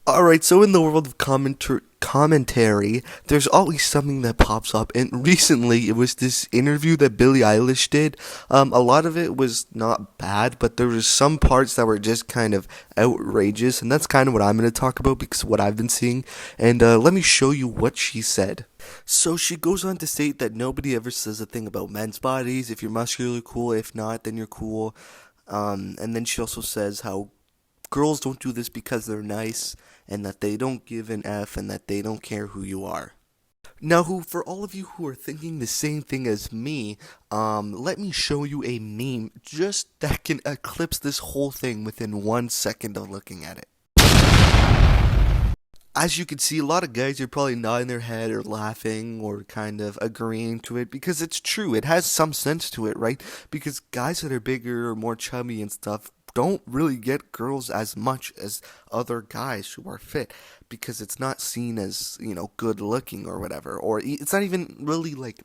Alright, so in the world of commentary, there's always something that pops up, and recently it was this interview that Billie Eilish did. A lot of it was not bad, but there was some parts that were just kind of outrageous, and that's kind of what I'm going to talk about because of what I've been seeing. And let me show you what she said. So she goes on to state that nobody ever says a thing about men's bodies. If you're muscular, cool. If not, then you're cool. And then she also says how girls don't do this because they're nice, and that they don't give an F, and that they don't care who you are. Now, for all of you who are thinking the same thing as me, let me show you a meme just that can eclipse this whole thing within 1 second of looking at it. As you can see, a lot of guys are probably nodding their head or laughing or kind of agreeing to it because it's true. It has some sense to it, right? Because guys that are bigger or more chubby and stuff don't really get girls as much as other guys who are fit because it's not seen as, good looking or whatever. Or it's not even really like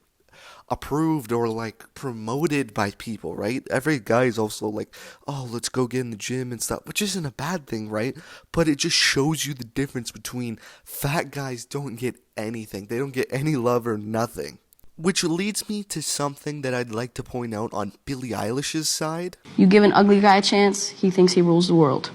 approved or like promoted by people, right? Every guy is also like, oh, let's go get in the gym and stuff, which isn't a bad thing, right? But it just shows you the difference between fat guys don't get anything. They don't get any love or nothing. Which leads me to something that I'd like to point out on Billie Eilish's side. You give an ugly guy a chance, he thinks he rules the world.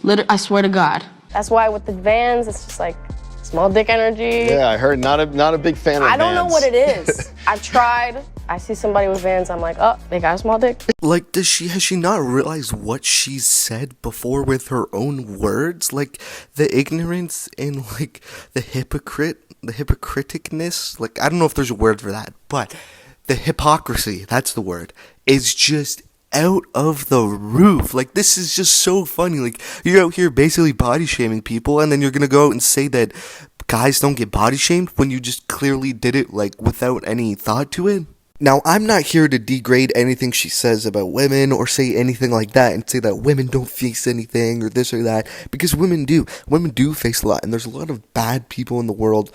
I swear to God. That's why with the Vans, it's just like small dick energy. Yeah, I heard not a big fan of Vans. I don't know what it is. I've tried. I see somebody with Vans, I'm like, oh, they got a small dick. Like, has she not realized what she's said before with her own words? Like, the ignorance and, like, the hypocriticness, like, I don't know if there's a word for that, but the hypocrisy, that's the word, is just out of the roof. Like, this is just so funny. Like, you're out here basically body shaming people, and then you're gonna go out and say that guys don't get body shamed when you just clearly did it, like, without any thought to it. Now, I'm not here to degrade anything she says about women or say anything like that and say that women don't face anything or this or that, because women do. Women do face a lot, and there's a lot of bad people in the world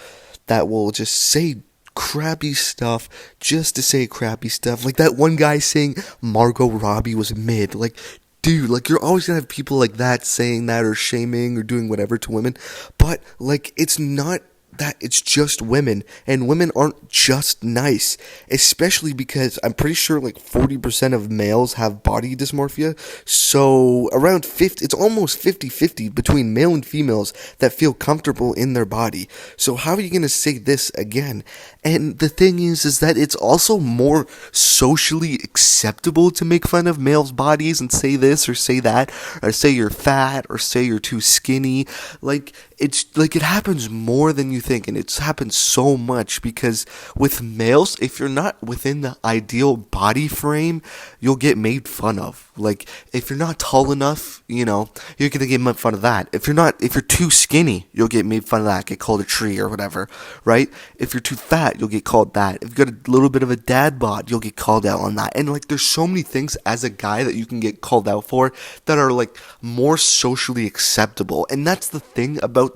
that will just say crappy stuff just to say crappy stuff. Like that one guy saying Margot Robbie was mid. Like, dude, like, you're always gonna have people like that saying that or shaming or doing whatever to women, but, like, it's not that it's just women, and women aren't just nice, especially because I'm pretty sure like 40% of males have body dysmorphia, so around 50, it's almost 50-50 between male and females that feel comfortable in their body. So how are you going to say this again? And the thing is that it's also more socially acceptable to make fun of males' bodies and say this or say that, or say you're fat or say you're too skinny. Like, it's like it happens more than you think, and it's happened so much because with males, if you're not within the ideal body frame, you'll get made fun of. Like, if you're not tall enough, you're gonna get made fun of that. If you're too skinny, you'll get made fun of that, get called a tree or whatever, right? If you're too fat, you'll get called that. If you've got a little bit of a dad bod, you'll get called out on that. And like, there's so many things as a guy that you can get called out for that are like more socially acceptable. And that's the thing about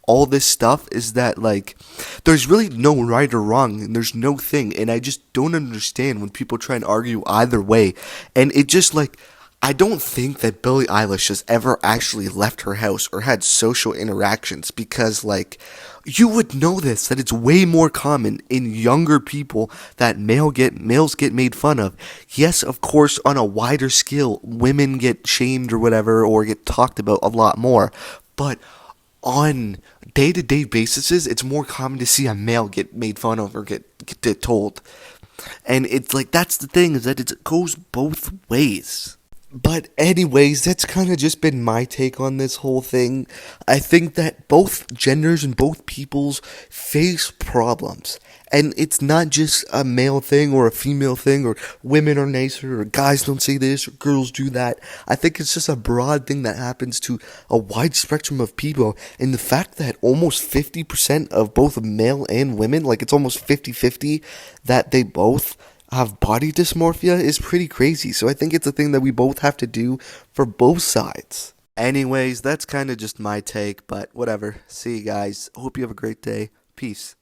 all this stuff, is that like there's really no right or wrong, and there's no thing, and I just don't understand when people try and argue either way. And it just, like, I don't think that Billie Eilish has ever actually left her house or had social interactions, because like, you would know this, that it's way more common in younger people that males get made fun of. Yes, of course, on a wider scale, women get shamed or whatever, or get talked about a lot more, but on day-to-day basis, it's more common to see a male get made fun of or get told. And it's like, that's the thing, is that it goes both ways. But anyways, that's kind of just been my take on this whole thing. I think that both genders and both peoples face problems. And it's not just a male thing or a female thing, or women are nicer, or guys don't say this, or girls do that. I think it's just a broad thing that happens to a wide spectrum of people. And the fact that almost 50% of both male and women, like it's almost 50-50, that they both have body dysmorphia is pretty crazy. So I think it's a thing that we both have to do for both sides. Anyways, that's kind of just my take, but whatever. See you guys. Hope you have a great day. Peace.